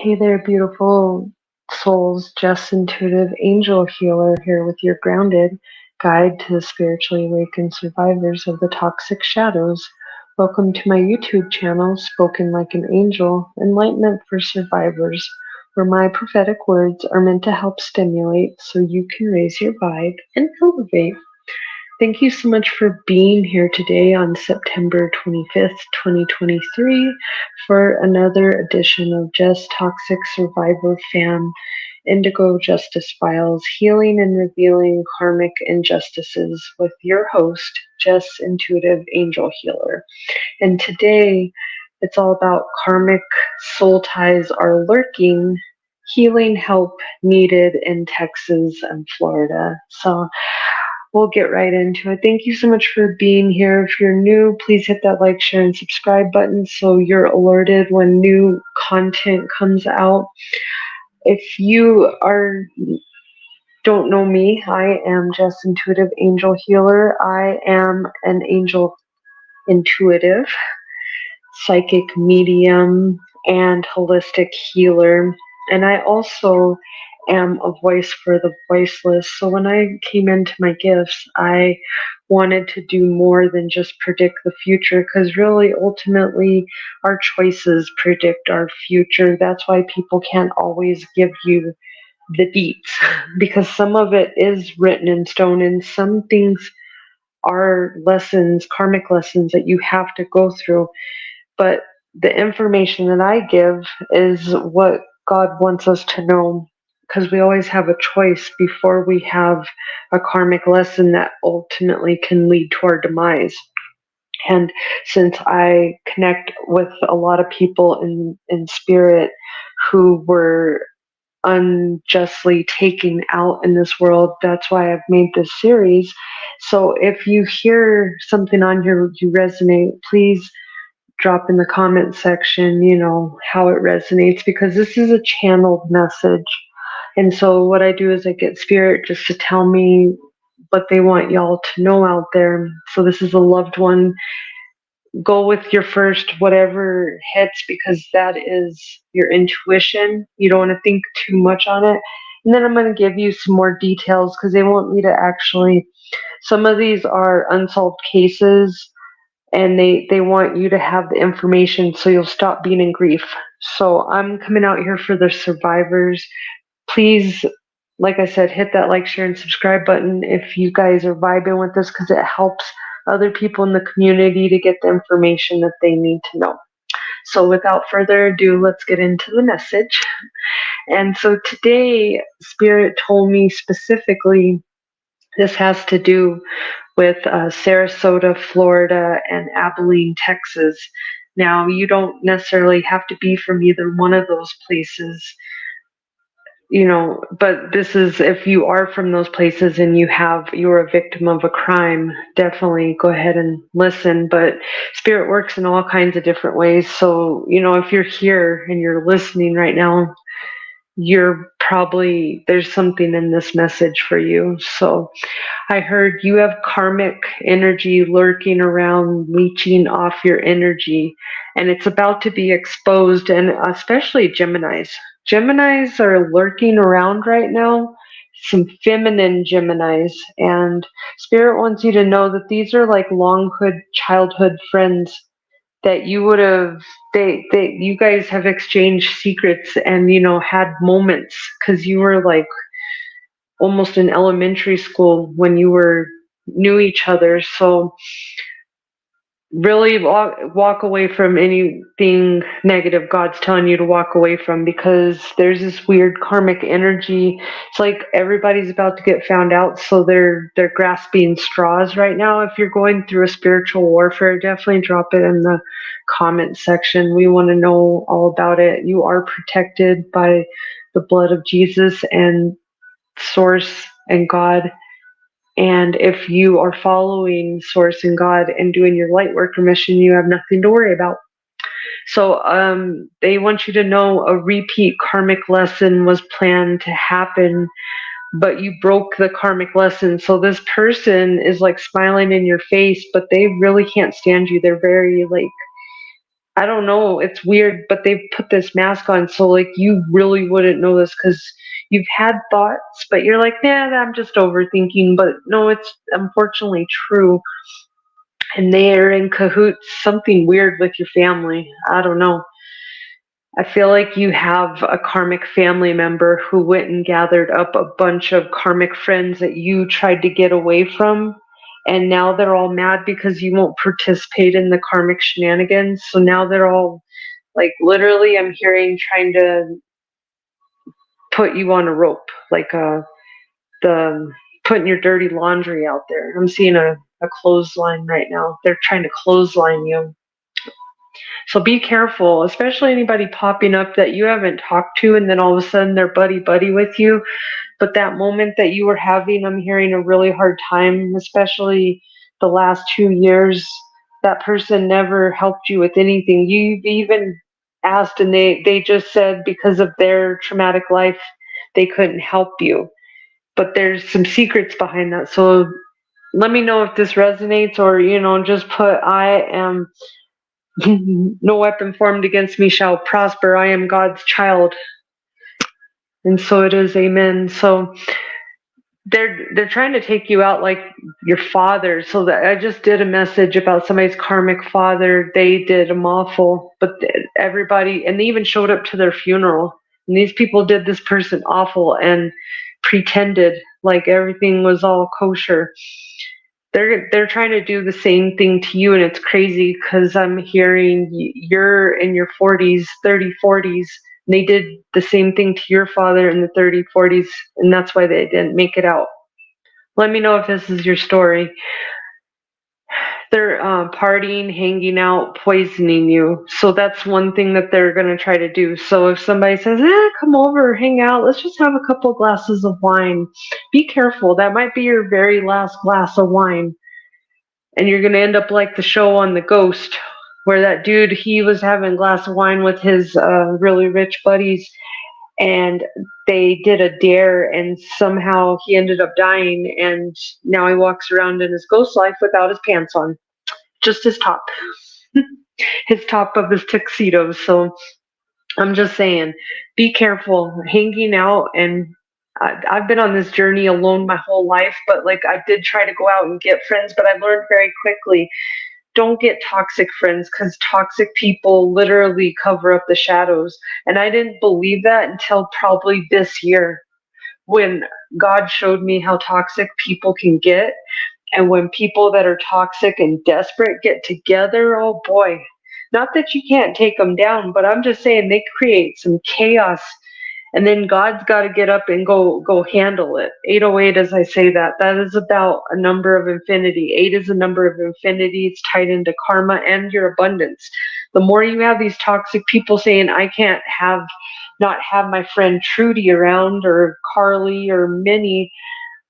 Hey there, beautiful souls. Jess, intuitive angel healer, here with your grounded guide to the spiritually awakened survivors of the toxic shadows. Welcome to my YouTube channel, Spoken Like an Angel, Enlightenment for Survivors, where my prophetic words are meant to help stimulate so you can raise your vibe and elevate. Thank you so much for being here today on September 25th, 2023, for another edition of Just Toxic Survivor Fam, Indigo Justice Files, Healing and Revealing Karmic Injustices with your host, Jess Intuitive Angel Healer. And today, it's all about karmic soul ties are lurking, healing help needed in Texas and Florida. So we'll get right into it. Thank you so much for being here. If you're new, please hit that like, share, and subscribe button so you're alerted when new content comes out. If you don't know me, I am Jess Intuitive Angel Healer. I am an angel intuitive, psychic medium, and holistic healer. And I also am a voice for the voiceless. So when I came into my gifts, I wanted to do more than just predict the future, because really, ultimately, our choices predict our future. That's why people can't always give you the deets, because some of it is written in stone, and some things are lessons, karmic lessons that you have to go through. But the information that I give is what God wants us to know, because we always have a choice before we have a karmic lesson that ultimately can lead to our demise. And since I connect with a lot of people in spirit who were unjustly taken out in this world, that's why I've made this series. So if you hear something on here you resonate, please drop in the comment section, how it resonates, because this is a channeled message. And so what I do is I get spirit just to tell me what they want y'all to know out there. So this is a loved one. Go with your first whatever hits, because that is your intuition. You don't want to think too much on it. And then I'm going to give you some more details, because they want me to actually, some of these are unsolved cases, and they want you to have the information so you'll stop being in grief. So I'm coming out here for the survivors. Please, like I said, hit that like, share, and subscribe button if you guys are vibing with this, because it helps other people in the community to get the information that they need to know. So without further ado, let's get into the message. And so today, Spirit told me specifically, this has to do with Sarasota, Florida, and Abilene, Texas. Now, you don't necessarily have to be from either one of those places, but this is, if you are from those places and you're a victim of a crime, definitely go ahead and listen. But spirit works in all kinds of different ways. So, if you're here and you're listening right now, there's something in this message for you. So I heard you have karmic energy lurking around, leeching off your energy, and it's about to be exposed. And especially Geminis are lurking around right now, some feminine Geminis. And Spirit wants you to know that these are like childhood friends that you would have, you guys have exchanged secrets and, had moments, because you were like almost in elementary school when you knew each other. So really walk away from anything negative God's telling you to walk away from, because there's this weird karmic energy. It's like everybody's about to get found out, so they're grasping straws right now. If you're going through a spiritual warfare, definitely drop it in the comment section. We want to know all about it. You are protected by the blood of Jesus and Source and God. And if you are following Source and God and doing your Lightworker mission, you have nothing to worry about. So they want you to know a repeat karmic lesson was planned to happen, but you broke the karmic lesson. So this person is like smiling in your face, but they really can't stand you. They're very I don't know, it's weird, but they put this mask on so like you really wouldn't know this because you've had thoughts, but you're like, nah, I'm just overthinking. But no, it's unfortunately true. And they are in cahoots, something weird with your family. I don't know. I feel like you have a karmic family member who went and gathered up a bunch of karmic friends that you tried to get away from. And now they're all mad because you won't participate in the karmic shenanigans. So now they're all like, literally, I'm hearing trying to put you on a rope, like the putting your dirty laundry out there. I'm seeing a clothesline right now. They're trying to clothesline you. So be careful, especially anybody popping up that you haven't talked to and then all of a sudden they're buddy with you. But that moment that you were having, I'm hearing a really hard time, especially the last 2 years. That person never helped you with anything. You even asked and they just said because of their traumatic life, they couldn't help you. But there's some secrets behind that. So let me know if this resonates or, just put, I am no weapon formed against me shall prosper. I am God's child. And so it is, amen. So they're trying to take you out like your father. So that I just did a message about somebody's karmic father. They did him awful, but everybody, and they even showed up to their funeral. And these people did this person awful and pretended like everything was all kosher. They're trying to do the same thing to you, and it's crazy because I'm hearing you're in your 40s, 30, 40s. And they did the same thing to your father in the 30, 40s, and that's why they didn't make it out. Let me know if this is your story. They're partying, hanging out, poisoning you. So that's one thing that they're going to try to do. So if somebody says, come over, hang out, let's just have a couple glasses of wine. Be careful. That might be your very last glass of wine. And you're going to end up like the show on The Ghost, where that dude, he was having a glass of wine with his really rich buddies, and they did a dare, and somehow he ended up dying, and now he walks around in his ghost life without his pants on, just his top, his top of his tuxedo. So I'm just saying, be careful hanging out. And I've been on this journey alone my whole life, but like I did try to go out and get friends, but I learned very quickly, don't get toxic friends because toxic people literally cover up the shadows. And I didn't believe that until probably this year when God showed me how toxic people can get. And when people that are toxic and desperate get together, oh boy, not that you can't take them down, but I'm just saying they create some chaos. And then God's got to get up and go handle it. 808, as I say that is about a number of infinity. 8 is a number of infinity. It's tied into karma and your abundance. The more you have these toxic people saying, I can't not have my friend Trudy around or Carly or Minnie,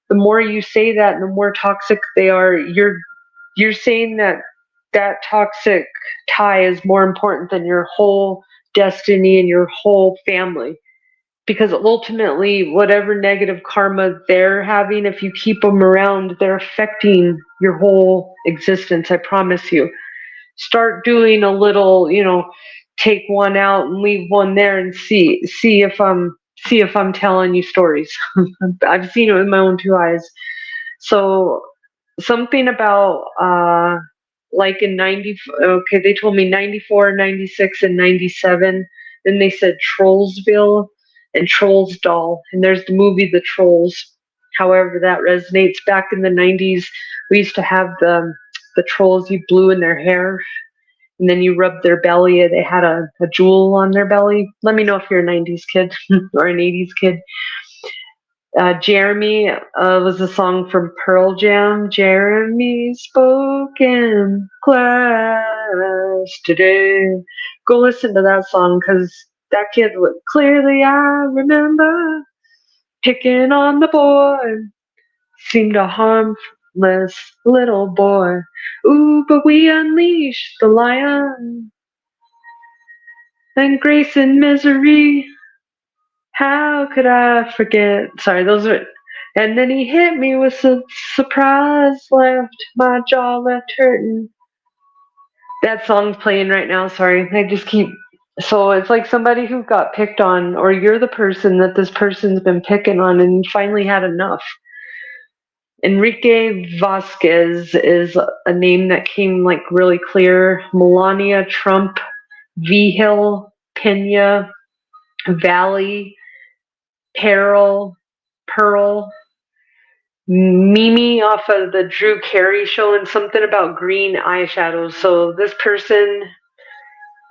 the more you say that and the more toxic they are, you're saying that toxic tie is more important than your whole destiny and your whole family. Because ultimately, whatever negative karma they're having, if you keep them around, they're affecting your whole existence. I promise you. Start doing a little, take one out and leave one there and see if I'm telling you stories. I've seen it with my own two eyes. So something about like in 90, okay, they told me 94, 96, and 97. Then they said Trollsville and Trollsdal. And there's the movie The Trolls. However, that resonates. Back in the 90s, we used to have the trolls you blew in their hair. And then you rubbed their belly. They had a jewel on their belly. Let me know if you're a 90s kid or an 80s kid. Jeremy was a song from Pearl Jam. Jeremy spoke in class today. Go listen to that song because that kid would clearly, I remember picking on the boy. Seemed a harmless little boy. Ooh, but we unleashed the lion and grace and misery. How could I forget? Sorry, those are. And then he hit me with a surprise, left my jaw left hurting. That song's playing right now. Sorry, I just keep. So it's like somebody who got picked on, or you're the person that this person's been picking on, and you finally had enough. Enrique Vasquez is a name that came like really clear. Melania Trump, Vigil, Pena, Valley, Pearl, Mimi off of the Drew Carey show, and something about green eyeshadows. So this person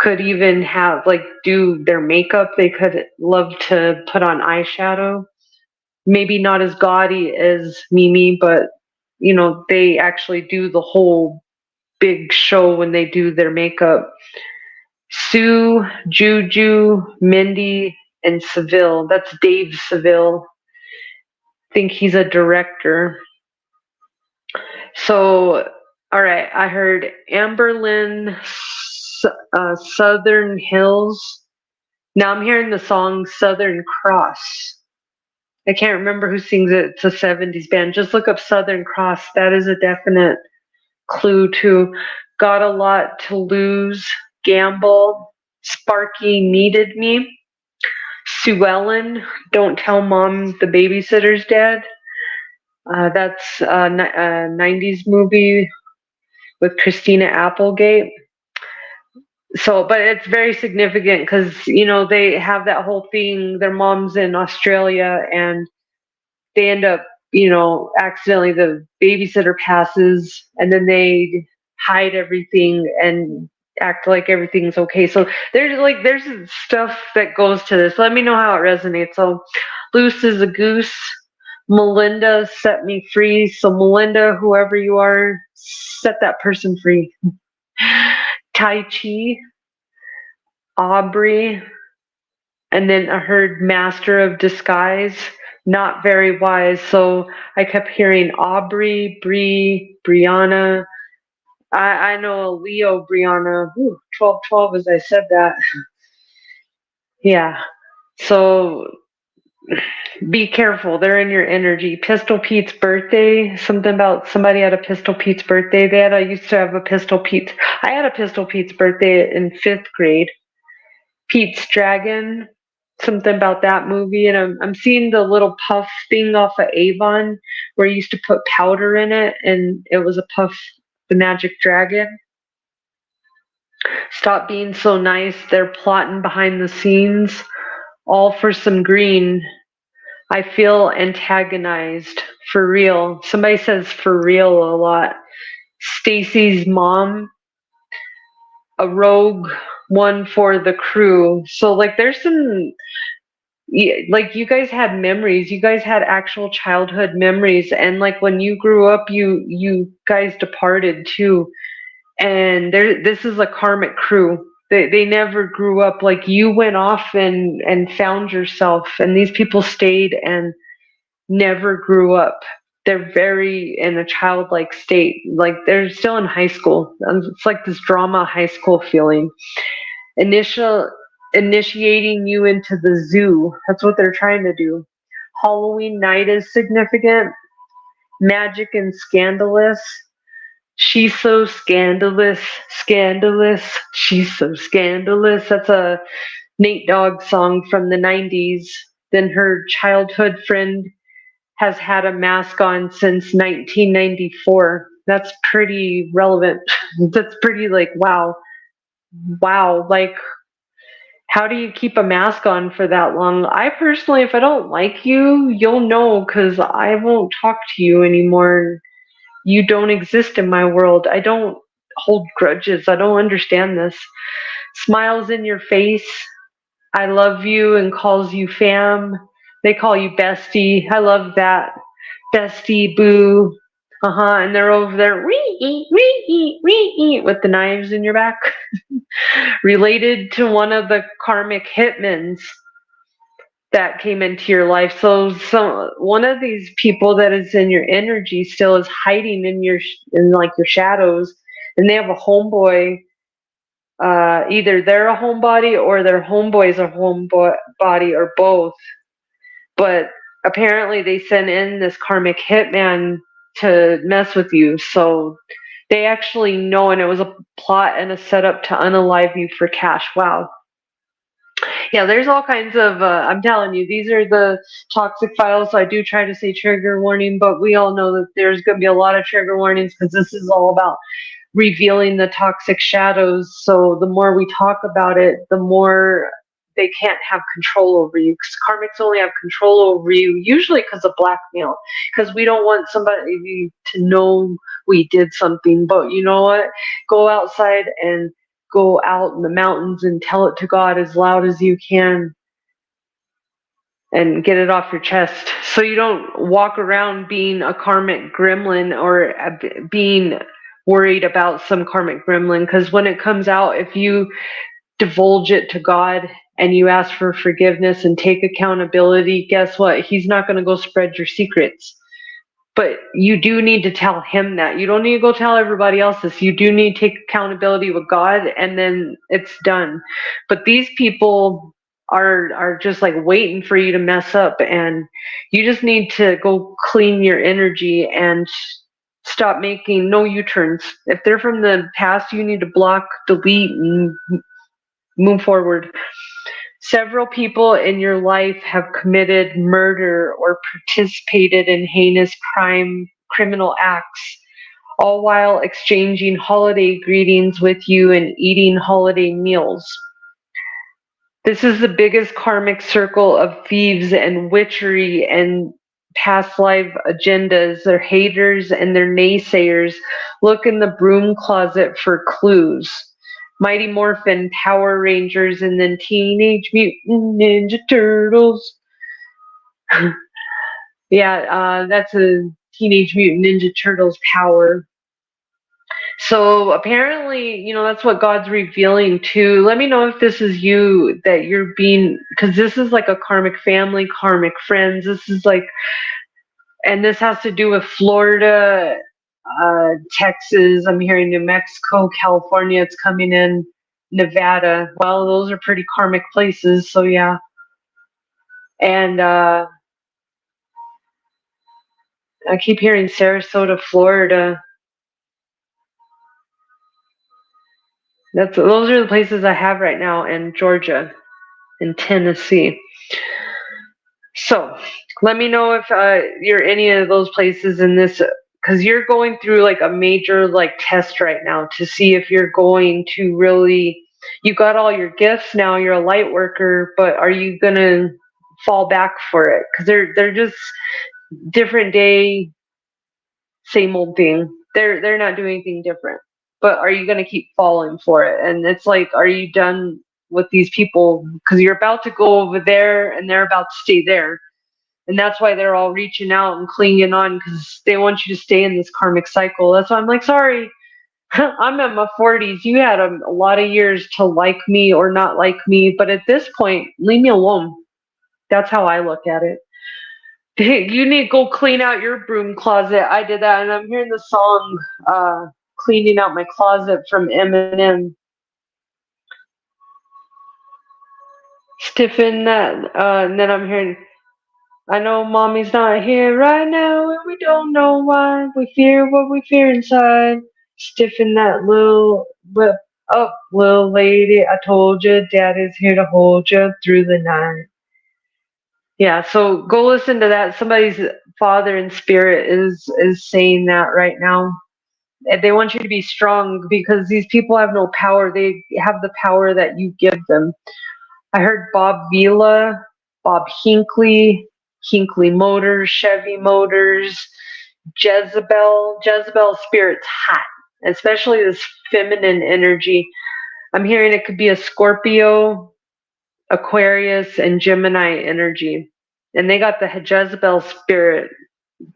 could even have like do their makeup. They could love to put on eyeshadow. Maybe not as gaudy as Mimi, but you know, they actually do the whole big show when they do their makeup. Sue, Juju, Mindy, and Seville. That's Dave Seville. I think he's a director. So, all right, I heard Amberlynn, Southern Hills. Now I'm hearing the song Southern Cross. I can't remember who sings it. It's a 70s band. Just look up Southern Cross. That is a definite clue to got a lot to lose. Gamble. Sparky needed me. Sue Ellen. Don't tell mom the babysitter's dead. That's a 90s movie with Christina Applegate. So, but it's very significant because, you know, they have that whole thing. Their mom's in Australia and they end up, you know, accidentally the babysitter passes and then they hide everything and act like everything's okay. So there's stuff that goes to this. Let me know how it resonates. So loose as a goose. Melinda set me free. So Melinda, whoever you are, set that person free. Tai Chi, Aubrey, and then I heard Master of Disguise, not very wise. So I kept hearing Aubrey, Bree, Brianna. I know a Leo, Brianna. 1212 as I said that. Yeah. So be careful. They're in your energy. Pistol Pete's birthday. Something about somebody had a Pistol Pete's birthday. I used to have a Pistol Pete's. I had a Pistol Pete's birthday in 5th grade. Pete's Dragon. Something about that movie. And I'm seeing the little puff thing off of Avon where you used to put powder in it and it was a puff, the magic dragon. Stop being so nice. They're plotting behind the scenes. All for some green. I feel antagonized. For real. Somebody says for real a lot. Stacy's mom. A rogue one for the crew. So like there's some, like you guys had memories. You guys had actual childhood memories. And like when you grew up, you guys departed too. And this is a karmic crew. They never grew up. Like you went off and found yourself, and these people stayed and never grew up. They're very in a childlike state. Like they're still in high school. It's like this drama high school feeling. Initiating you into the zoo. That's what they're trying to do. Halloween night is significant. Magic and scandalous. She's so scandalous, scandalous. She's so scandalous. That's a Nate Dogg song from the 90s. Then her childhood friend has had a mask on since 1994. That's pretty relevant. That's pretty like, wow. Wow. Like, how do you keep a mask on for that long? I personally, if I don't like you, you'll know because I won't talk to you anymore. You don't exist in my world. I don't hold grudges. I don't understand this. Smiles in your face. I love you and calls you fam. They call you bestie. I love that. Bestie, boo. And they're over there with the knives in your back. Related to one of the karmic hitmans that came into your life. So one of these people that is in your energy still is hiding in like your shadows, and they have a homeboy. Either they're a homebody or their homeboy's a homebody or both. But apparently they sent in this karmic hitman to mess with you. So They actually know, and it was a plot and a setup to unalive you for cash. Wow. Yeah, there's all kinds of, I'm telling you, these are the toxic files. So I do try to say trigger warning, but we all know that there's going to be a lot of trigger warnings because this is all about revealing the toxic shadows. So the more we talk about it, the more they can't have control over you, because karmics only have control over you usually because of blackmail, because we don't want somebody to know we did something. But you know what, go outside and go out in the mountains and tell it to God as loud as you can and get it off your chest, so you don't walk around being a karmic gremlin or being worried about some karmic gremlin. Because when it comes out, if you divulge it to God and you ask for forgiveness and take accountability, guess what? He's not going to go spread your secrets. But you do need to tell him that. You don't need to go tell everybody else this. You do need to take accountability with God, and then it's done. But these people are just like waiting for you to mess up, and you just need to go clean your energy and stop making no U-turns. If they're from the past, you need to block, delete, and move forward. Several people in your life have committed murder or participated in heinous criminal acts, all while exchanging holiday greetings with you and eating holiday meals. This is the biggest karmic circle of thieves and witchery and past life agendas. Their haters and their naysayers look in the broom closet for clues. Mighty Morphin, Power Rangers, and then Teenage Mutant Ninja Turtles. Yeah, that's a Teenage Mutant Ninja Turtles power. So apparently, that's what God's revealing too. Let me know if this is you, that you're being, because this is like a karmic family, karmic friends. This is like, and this has to do with Florida, Texas. I'm hearing New Mexico, California. It's coming in. Nevada. Well, those are pretty karmic places, so yeah. And I keep hearing Sarasota, Florida. Those are the places I have right now, and Georgia and Tennessee. So let me know if you're any of those places in this, because you're going through like a major like test right now to see if you're going to really, you got all your gifts now, you're a light worker, but are you gonna fall back for it? Because they're just different day, same old thing. They're not doing anything different. But are you gonna keep falling for it? And it's like, are you done with these people? Because you're about to go over there and they're about to stay there. And that's why they're all reaching out and clinging on, because they want you to stay in this karmic cycle. That's why I'm like, sorry, I'm in my 40s. You had a lot of years to like me or not like me. But at this point, leave me alone. That's how I look at it. Hey, you need to go clean out your broom closet. I did that, and I'm hearing the song Cleaning Out My Closet from Eminem. Stiffen that, and then I'm hearing, I know mommy's not here right now, and we don't know why. We fear what we fear inside. Stiffen that little lip up, little lady. I told you, daddy's here to hold you through the night. Yeah, so go listen to that. Somebody's father in spirit is saying that right now. They want you to be strong because these people have no power. They have the power that you give them. I heard Bob Vila, Bob Hinckley, Hinckley Motors, Chevy Motors, Jezebel. Jezebel spirit's hot, especially this feminine energy. I'm hearing it could be a Scorpio, Aquarius, and Gemini energy. And they got the Jezebel spirit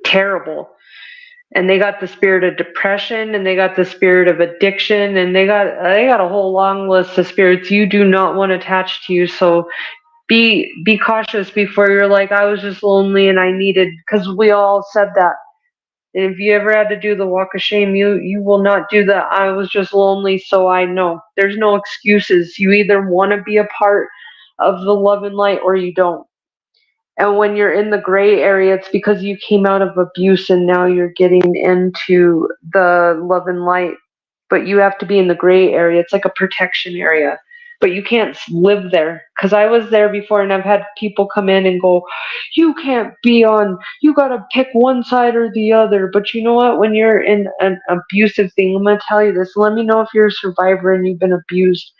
terrible. And they got the spirit of depression, and they got the spirit of addiction, and they got a whole long list of spirits you do not want attached to you. So be cautious before you're like, I was just lonely and I needed, because we all said that. And if you ever had to do the walk of shame, you will not do that. I was just lonely, so I know. There's no excuses. You either want to be a part of the love and light or you don't. And when you're in the gray area, it's because you came out of abuse and now you're getting into the love and light. But you have to be in the gray area. It's like a protection area. But you can't live there. Because I was there before and I've had people come in and go, you can't be on, you got to pick one side or the other. But you know what? When you're in an abusive thing, I'm going to tell you this. Let me know if you're a survivor and you've been abused.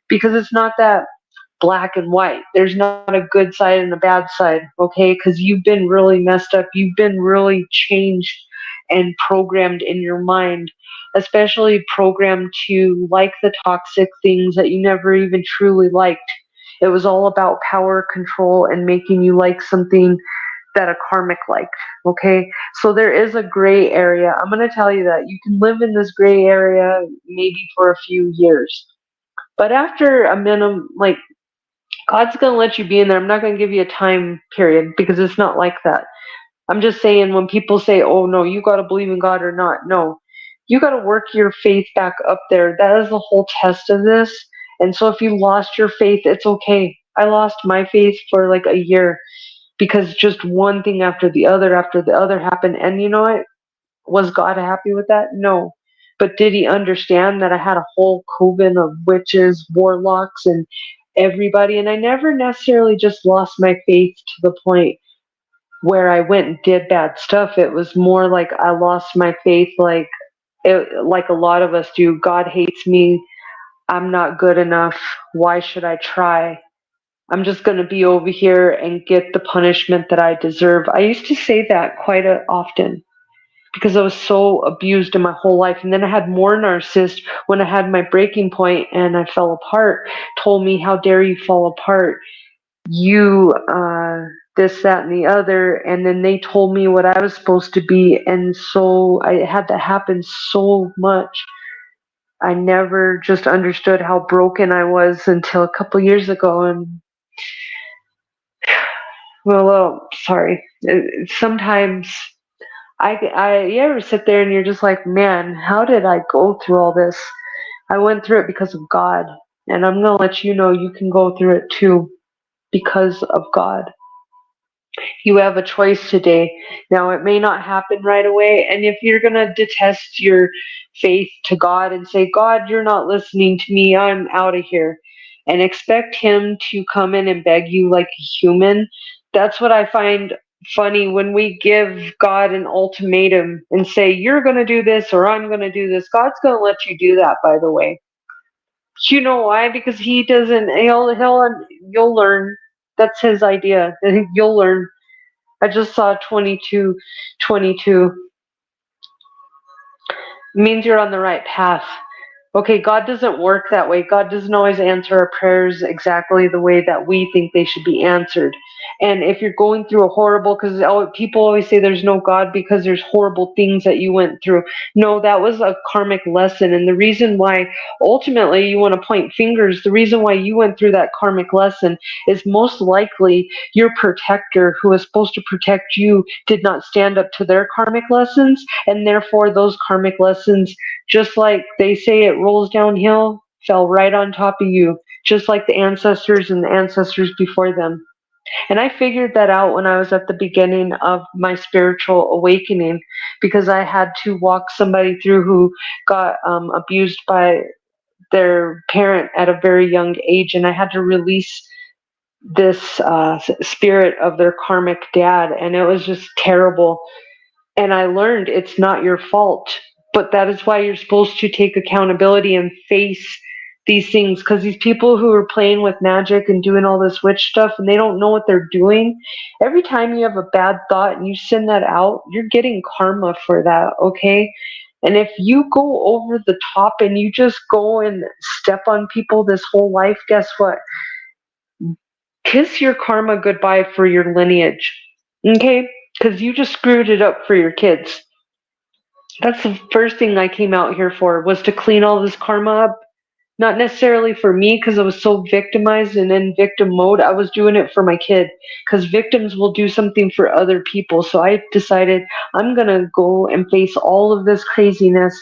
Because it's not that black and white. There's not a good side and a bad side, okay? Because you've been really messed up. You've been really changed and programmed in your mind, especially programmed to like the toxic things that you never even truly liked. It was all about power, control, and making you like something that a karmic liked, okay? So there is a gray area. I'm going to tell you that you can live in this gray area maybe for a few years. But after a minimum, like, God's going to let you be in there. I'm not going to give you a time period because it's not like that. I'm just saying when people say, oh, no, you got to believe in God or not. No, you got to work your faith back up there. That is the whole test of this. And so if you lost your faith, it's okay. I lost my faith for like a year because just one thing after the other happened. And you know what? Was God happy with that? No. But did he understand that I had a whole coven of witches, warlocks, and everybody? And I never necessarily just lost my faith to the point where I went and did bad stuff. It was more like I lost my faith like a lot of us do. God hates me. I'm not good enough. Why should I try? I'm just going to be over here and get the punishment that I deserve. I used to say that quite often because I was so abused in my whole life. And then I had more narcissists when I had my breaking point and I fell apart, told me, how dare you fall apart? You, this, that, and the other. And then they told me what I was supposed to be. And so I had that happen so much. I never just understood how broken I was until a couple years ago. And well, sorry. Sometimes you ever sit there and you're just like, man, how did I go through all this? I went through it because of God. And I'm going to let you know you can go through it too because of God. You have a choice today. Now, it may not happen right away. And if you're going to detest your faith to God and say, God, you're not listening to me, I'm out of here, and expect him to come in and beg you like a human, that's what I find funny when we give God an ultimatum and say, you're going to do this or I'm going to do this. God's going to let you do that, by the way. You know why? Because he doesn't, you'll learn. That's his idea. You'll learn. I just saw 2222. It means you're on the right path. Okay, God doesn't work that way. God doesn't always answer our prayers exactly the way that we think they should be answered. And if you're going through a horrible, because people always say there's no God because there's horrible things that you went through. No, that was a karmic lesson. And the reason why ultimately you want to point fingers, the reason why you went through that karmic lesson is most likely your protector who was supposed to protect you did not stand up to their karmic lessons. And therefore those karmic lessons, just like they say it rolls downhill, fell right on top of you, just like the ancestors and the ancestors before them. And I figured that out when I was at the beginning of my spiritual awakening, because I had to walk somebody through who got abused by their parent at a very young age, and I had to release this spirit of their karmic dad, and it was just terrible. And I learned it's not your fault, but that is why you're supposed to take accountability and face these things, because these people who are playing with magic and doing all this witch stuff and they don't know what they're doing, every time you have a bad thought and you send that out, you're getting karma for that, okay? And if you go over the top and you just go and step on people this whole life, guess what? Kiss your karma goodbye for your lineage, okay? Because you just screwed it up for your kids. That's the first thing I came out here for, was to clean all this karma up. Not necessarily for me, because I was so victimized and in victim mode. I was doing it for my kid, because victims will do something for other people. So I decided I'm going to go and face all of this craziness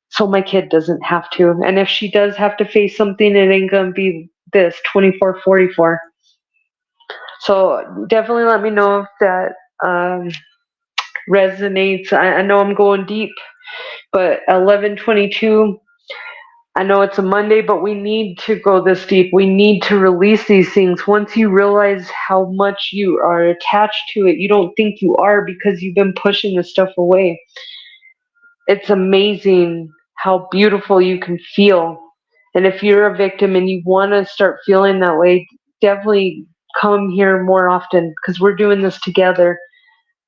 so my kid doesn't have to. And if she does have to face something, it ain't going to be this 24/44. So definitely let me know if that resonates. I know I'm going deep, but 11:22. I know it's a Monday, but we need to go this deep. We need to release these things. Once you realize how much you are attached to it, you don't think you are because you've been pushing this stuff away. It's amazing how beautiful you can feel. And if you're a victim and you want to start feeling that way, definitely come here more often because we're doing this together.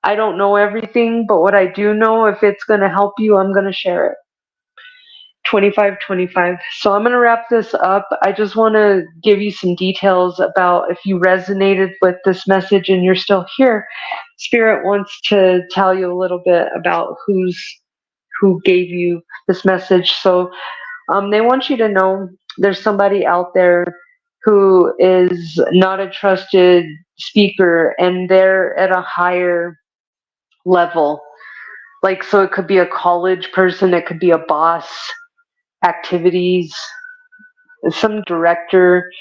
I don't know everything, but what I do know, if it's going to help you, I'm going to share it. 2525. So I'm going to wrap this up. I just want to give you some details about if you resonated with this message and you're still here. Spirit wants to tell you a little bit about who gave you this message. So they want you to know there's somebody out there who is not a trusted speaker and they're at a higher level. Like, so it could be a college person, it could be a boss, activities, some director.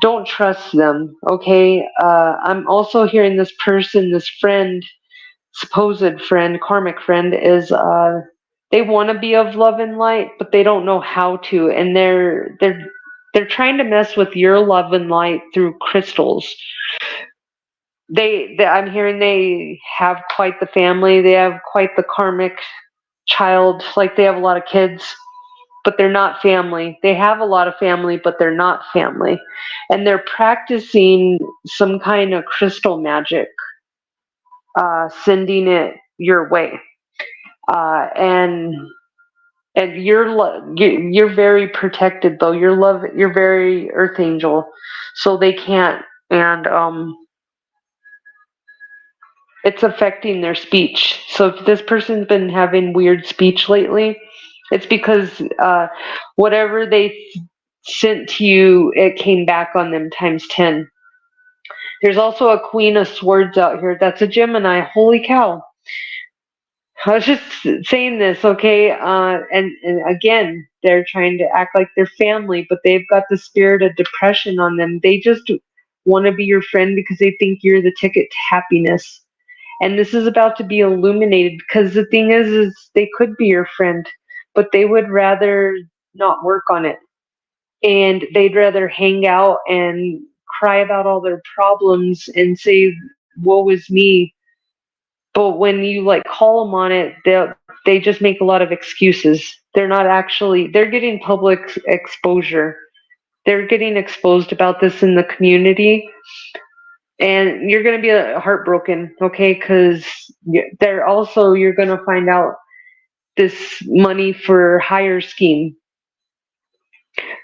Don't trust them, okay? I'm also hearing this person, this friend, supposed friend, karmic friend, is they want to be of love and light, but they don't know how to, and they're trying to mess with your love and light through crystals. I'm hearing they have quite the family. They have quite the karmic child. Like, they have a lot of kids, but they're not family. They have a lot of family, but they're not family. And they're practicing some kind of crystal magic, sending it your way. And you're very protected though. You're very earth angel, so they can't. And it's affecting their speech. So if this person's been having weird speech lately, it's because whatever they sent to you, it came back on them times 10. There's also a Queen of Swords out here. That's a Gemini. Holy cow. I was just saying this, okay? And again, they're trying to act like they're family, but they've got the spirit of depression on them. They just want to be your friend because they think you're the ticket to happiness. And this is about to be illuminated because the thing is they could be your friend, but they would rather not work on it. And they'd rather hang out and cry about all their problems and say, woe is me. But when you like call them on it, they just make a lot of excuses. They're not actually, they're getting public exposure. They're getting exposed about this in the community. And you're going to be heartbroken, okay? Because they're also, you're going to find out this money for hire scheme.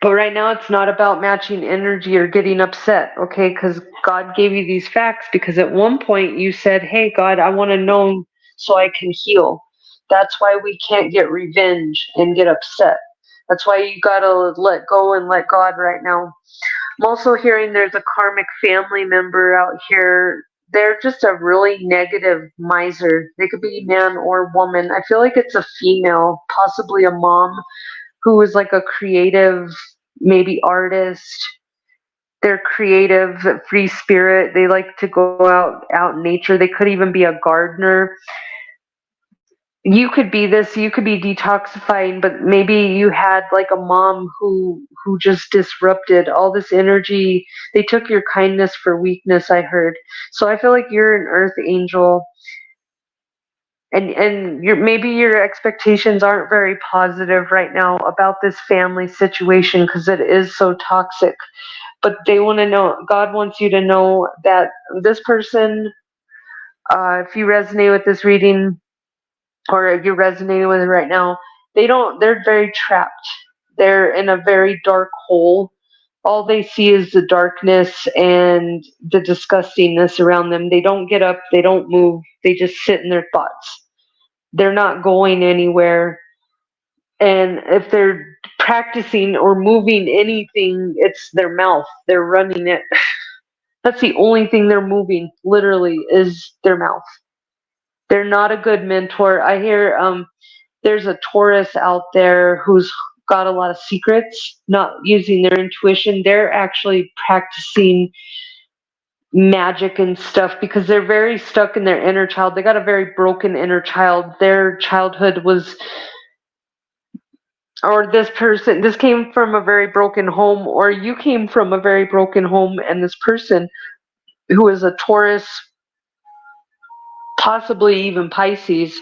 But right now, it's not about matching energy or getting upset, okay? Because God gave you these facts because at one point you said, hey, God, I want to know so I can heal. That's why we can't get revenge and get upset. That's why you got to let go and let God right now. I'm also hearing there's a karmic family member out here. They're just a really negative miser. They could be man or woman. I feel like it's a female, possibly a mom who is like a creative, maybe artist. They're creative, free spirit. They like to go out in nature. They could even be a gardener. You could be this, you could be detoxifying, but maybe you had like a mom who just disrupted all this energy. They took your kindness for weakness, I heard. So I feel like you're an earth angel, and maybe your expectations aren't very positive right now about this family situation because it is so toxic. But they want to know, God wants you to know that this person, if you resonate with this reading, or you're resonating with it right now, they're very trapped. They're in a very dark hole. All they see is the darkness and the disgustingness around them. They don't get up, they don't move, they just sit in their thoughts. They're not going anywhere. And if they're practicing or moving anything, it's their mouth. They're running it. That's the only thing they're moving, literally, is their mouth. They're not a good mentor. I hear there's a Taurus out there who's got a lot of secrets, not using their intuition. They're actually practicing magic and stuff, because they're very stuck in their inner child. They got a very broken inner child. Their childhood was, or this came from a very broken home, or you came from a very broken home, and this person who is a Taurus, possibly even Pisces.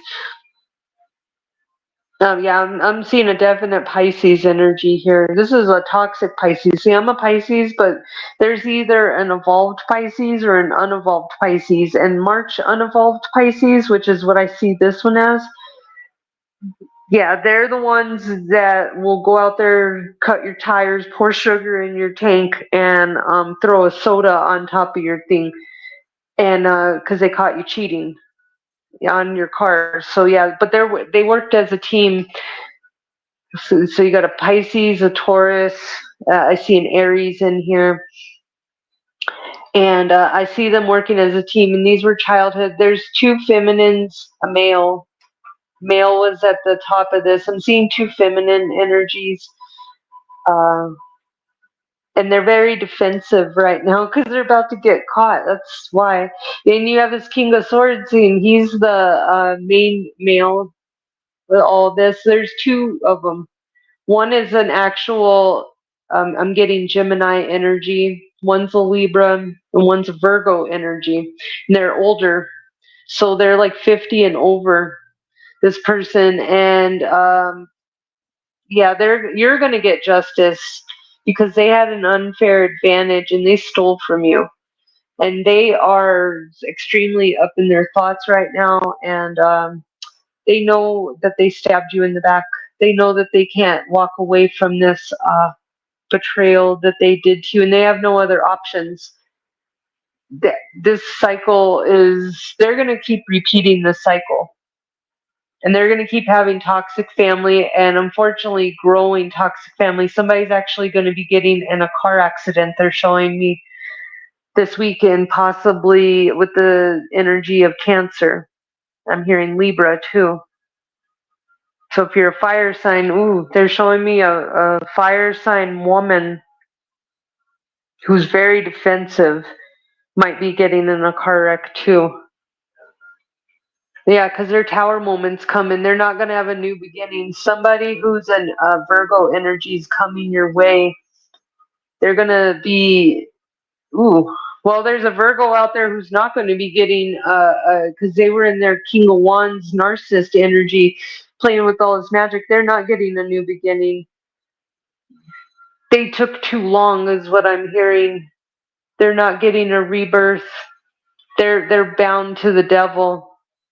Yeah, I'm seeing a definite Pisces energy here. This is a toxic Pisces. See, I'm a Pisces, but there's either an evolved Pisces or an unevolved Pisces. And March unevolved Pisces, which is what I see this one as, yeah, they're the ones that will go out there, cut your tires, pour sugar in your tank, and throw a soda on top of your thing, and because they caught you cheating on your car. So yeah, but they worked as a team. So you got a Pisces, a Taurus. I see an Aries in here, and I see them working as a team. And these were childhood. There's two feminines, a male. Male was at the top of this. I'm seeing two feminine energies, uh, and they're very defensive right now because they're about to get caught. That's why. And you have this King of Swords, and he's the main male with all this. There's two of them. One is an actual, I'm getting Gemini energy. One's a Libra and one's a Virgo energy. And they're older. So they're like 50 and over, this person. And yeah, you're going to get justice because they had an unfair advantage and they stole from you. And they are extremely up in their thoughts right now. And they know that they stabbed you in the back. They know that they can't walk away from this betrayal that they did to you, and they have no other options. This cycle is, they're going to keep repeating this cycle. And they're going to keep having toxic family, and unfortunately growing toxic family. Somebody's actually going to be getting in a car accident, they're showing me this weekend, possibly with the energy of Cancer. I'm hearing Libra too. So if you're a fire sign, ooh, they're showing me a fire sign woman who's very defensive might be getting in a car wreck too. Yeah, because their tower moments come and they're not going to have a new beginning. Somebody who's an Virgo energy is coming your way. They're going to be, ooh, well, there's a Virgo out there who's not going to be getting, because they were in their King of Wands narcissist energy, playing with all this magic. They're not getting a new beginning. They took too long, is what I'm hearing. They're not getting a rebirth. They're bound to the devil.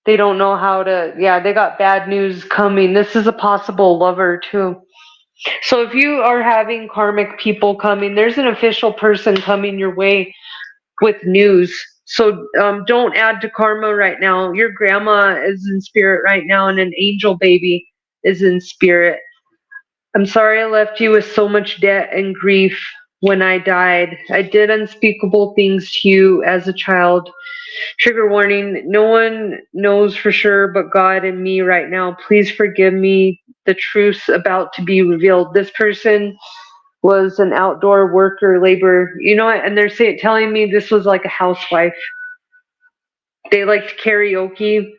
They don't know how to, yeah, they got bad news coming. This is a possible lover too. So if you are having karmic people coming, there's an official person coming your way with news. So don't add to karma right now. Your grandma is in spirit right now, and an angel baby is in spirit. I'm sorry I left you with so much debt and grief when I died. I did unspeakable things to you as a child. Trigger warning, no one knows for sure but God and me right now. Please forgive me. The truth's about to be revealed. This person was an outdoor worker, laborer. You know what? And they're telling me this was like a housewife. They liked karaoke.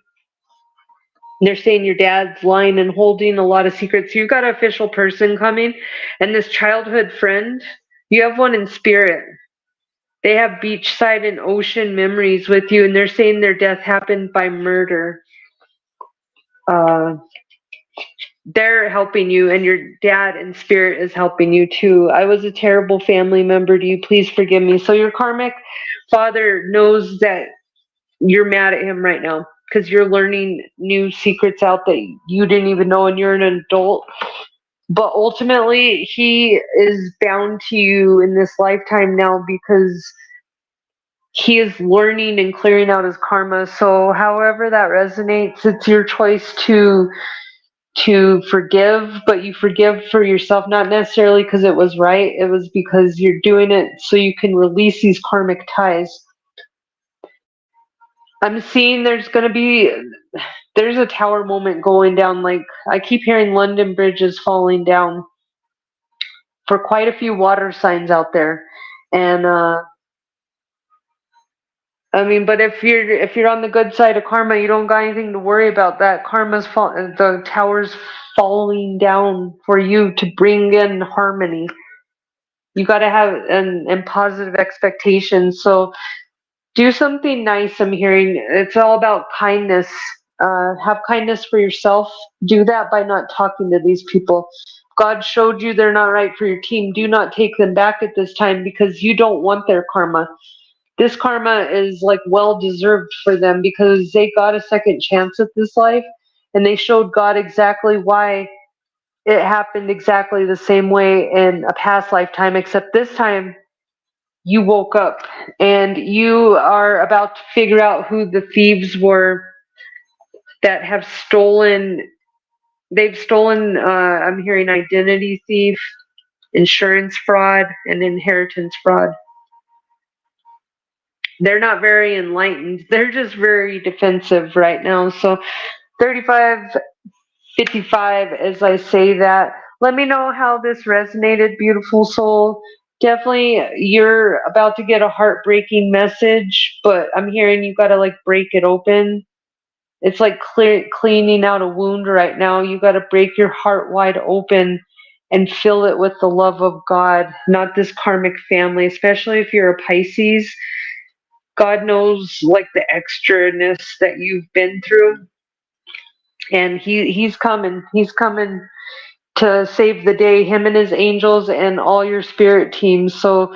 They're saying your dad's lying and holding a lot of secrets. You've got an official person coming, and this childhood friend, you have one in spirit. They have beachside and ocean memories with you, and they're saying their death happened by murder. They're helping you, and your dad in spirit is helping you too. I was a terrible family member to you. Please forgive me. So your karmic father knows that you're mad at him right now because you're learning new secrets out that you didn't even know, and you're an adult. But ultimately, he is bound to you in this lifetime now because he is learning and clearing out his karma. So however that resonates, it's your choice to forgive, but you forgive for yourself, not necessarily because it was right. It was because you're doing it so you can release these karmic ties. I'm seeing there's a tower moment going down. Like, I keep hearing London Bridge is falling down for quite a few water signs out there. And I mean, but if you're on the good side of karma, you don't got anything to worry about. That the tower's falling down for you to bring in harmony. You got to have and positive expectations. So do something nice. I'm hearing it's all about kindness. Have kindness for yourself. Do that by not talking to these people. God showed you they're not right for your team. Do not take them back at this time because you don't want their karma. This karma is like well deserved for them because they got a second chance at this life and they showed God exactly why it happened exactly the same way in a past lifetime, except this time you woke up and you are about to figure out who the thieves were that have stolen. They've stolen, I'm hearing identity thief, insurance fraud, and inheritance fraud. They're not very enlightened. They're just very defensive right now. So 3555, as I say that, let me know how this resonated, beautiful soul. Definitely, you're about to get a heartbreaking message, but I'm hearing you got to like break it open. It's like cleaning out a wound right now. You got to break your heart wide open and fill it with the love of God, not this karmic family, especially if you're a Pisces. God knows like the extraness that you've been through, and he's coming. He's coming to save the day. Him and his angels and all your spirit teams. So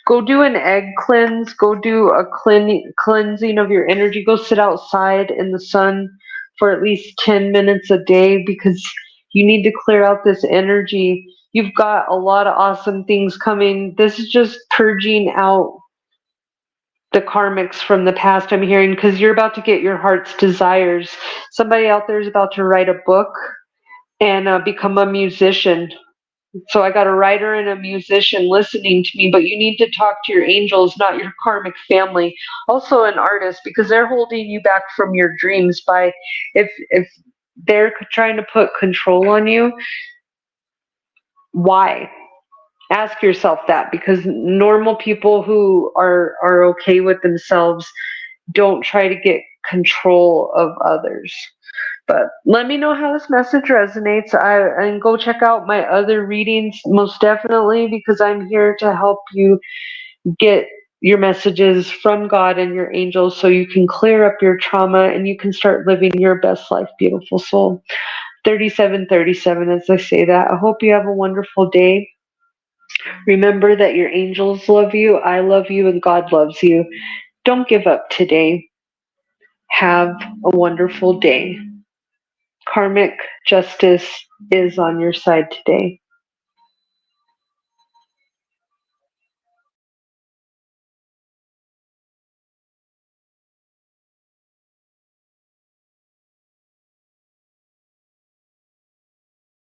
go do an egg cleanse. Go do a cleansing of your energy. Go sit outside in the sun for at least 10 minutes a day because you need to clear out this energy. You've got a lot of awesome things coming. This is just purging out the karmics from the past, I'm hearing, because you're about to get your heart's desires. Somebody out there is about to write a book and become a musician. So I got a writer and a musician listening to me, but you need to talk to your angels, not your karmic family. Also an artist, because they're holding you back from your dreams by if they're trying to put control on you. Why? Ask yourself that, because normal people who are okay with themselves don't try to get control of others. But let me know how this message resonates. And go check out my other readings, most definitely, because I'm here to help you get your messages from God and your angels so you can clear up your trauma and you can start living your best life, beautiful soul. 3737, as I say that. I hope you have a wonderful day. Remember that your angels love you, I love you, and God loves you. Don't give up today. Have a wonderful day. Karmic justice is on your side today.